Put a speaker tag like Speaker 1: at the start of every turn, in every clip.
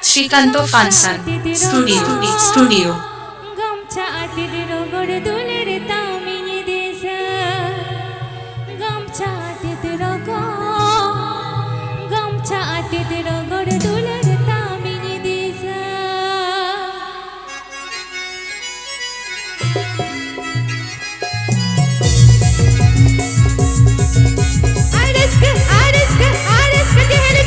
Speaker 1: শ্রীকান্ত ফানসান স্টুডিও
Speaker 2: গামছা আটিদের রগড় দুলের তামিনি দেশা গামছা আটিদের রগড় দুলের তামিনি দেশা আরেস্কা জেহেলে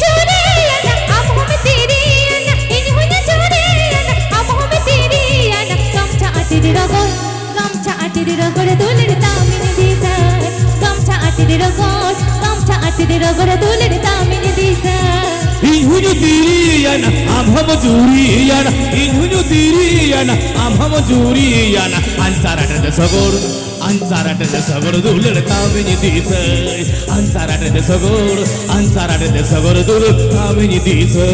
Speaker 2: জব্বে রগড় দুলের তামিনি দিশা গামছা আটিদের রগড় দুলের তামিনি দিশা
Speaker 3: inhunyu diriyana amham juriyana inhunyu diriyana amham juriyana ansarata de sagor duler tamini disa ansarata de sagor duler tamini disa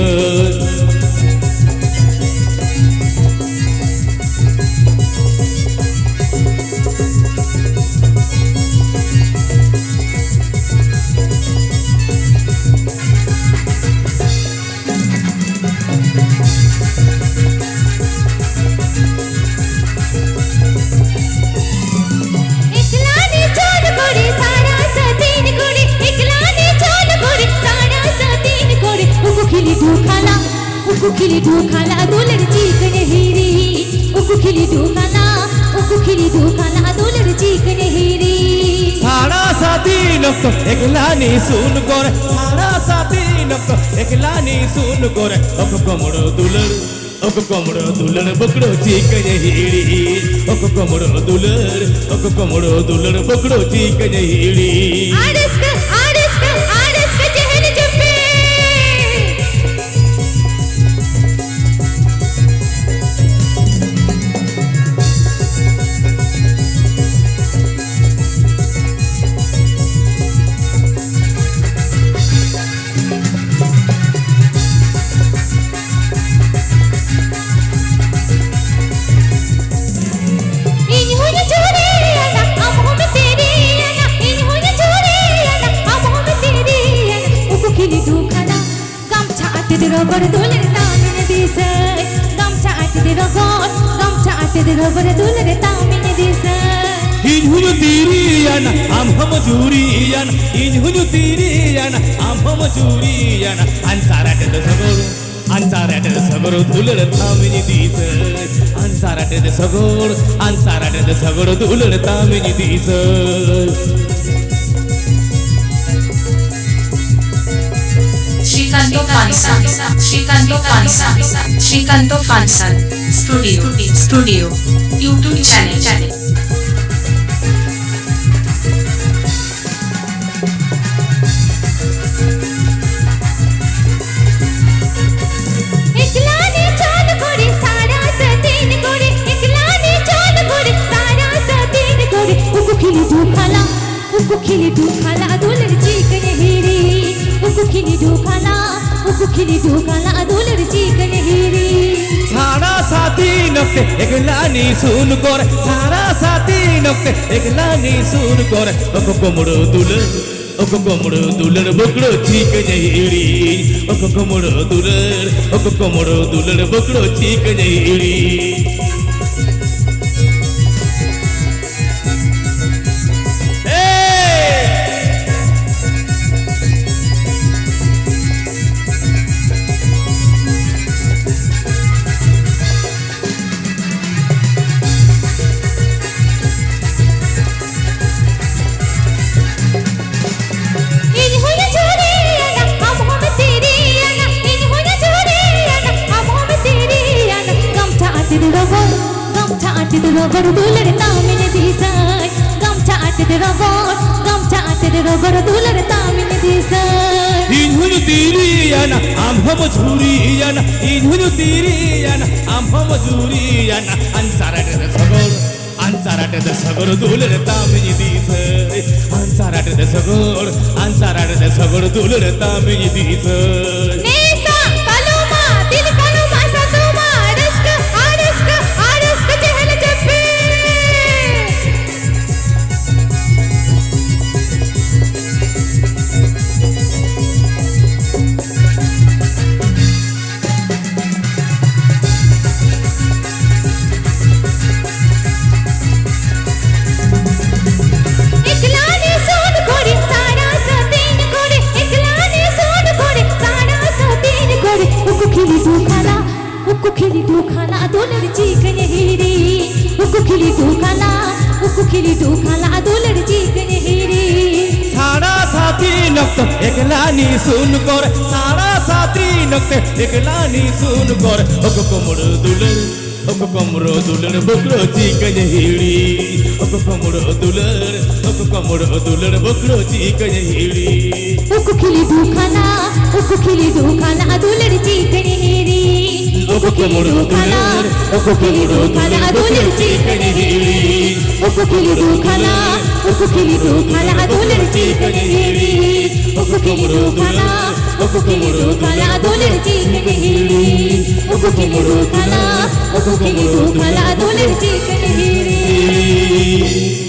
Speaker 2: उकुखिली ढूखाला दुलर चिकन हीरी उकुखिली ढूखाला दुलर चिकन हीरी
Speaker 3: सारा साथी नक्त एकलानी सुन करे सारा साथी नक्त एकलानी सुन करे ओक कमड़ो दुलर बकड़ो चिकन हीरी ओक कमड़ो दुलर बकड़ो चिकन हीरी
Speaker 2: आरस्का जहर जब्बे रगड़ दुलर तामिनी दिशा गामছা আটিদের রগড় দুলের তামিনি দিশা
Speaker 3: inhunyu diriyana amham juriyana inhunyu diriyana amham juriyana ansarata de sagor duler tamini disa ansarata de sagor duler tamini disa
Speaker 1: Srikant ফানসান স্টুডিও ইউটিউব চ্যানেল
Speaker 2: उकुखिली ढूखाला दुलर चिकन हीरी उकुखिली ढूखाला दुलर चिकन हीरी
Speaker 3: सारा साथी नक्ते एकलानी सुन करे सारा साथी नक्ते एकलानी सुन करे ओक कमड़ो दुलर बकड़ो चिकन हीरी ओक कमड़ो दुलर बकड़ो चिकन हीरी
Speaker 2: रगड़ दुलर तामिनी दिशा गामছা আটিদের রগড় দুলের তামিনি দিশা
Speaker 3: inhunyu diriyana amham juriyana inhunyu diriyana amham juriyana ansarata de sagor duler tamini disa ansarata de sagor duler tamini disa
Speaker 2: NASA paloma दिल का খালা উকুখিলি দু খালা দুলের চিকেন হিরি
Speaker 3: সারা সাথী নক্ত একলানি শুন কর সারা সাথী নক্ত একলানি শুন কর ওকো কোমর দুলের ওকো কোমর দুলের বকরো চিকেন হিড়ি ওকো কোমর দুলের বকরো চিকেন হিড়ি
Speaker 2: উকুখিলি দু খালা দুলের চিকেন হিরি
Speaker 3: কোমর দুলের
Speaker 2: উকুখিলি দু খালা দুলের চিকেন হিরি উকুখিলি দু খালা দুলের চিকেন হিরি উকুখিলি দু খালা দুলের চিকেন হিরি উকুখিলি দু খালা দুলের চিকেন হিরি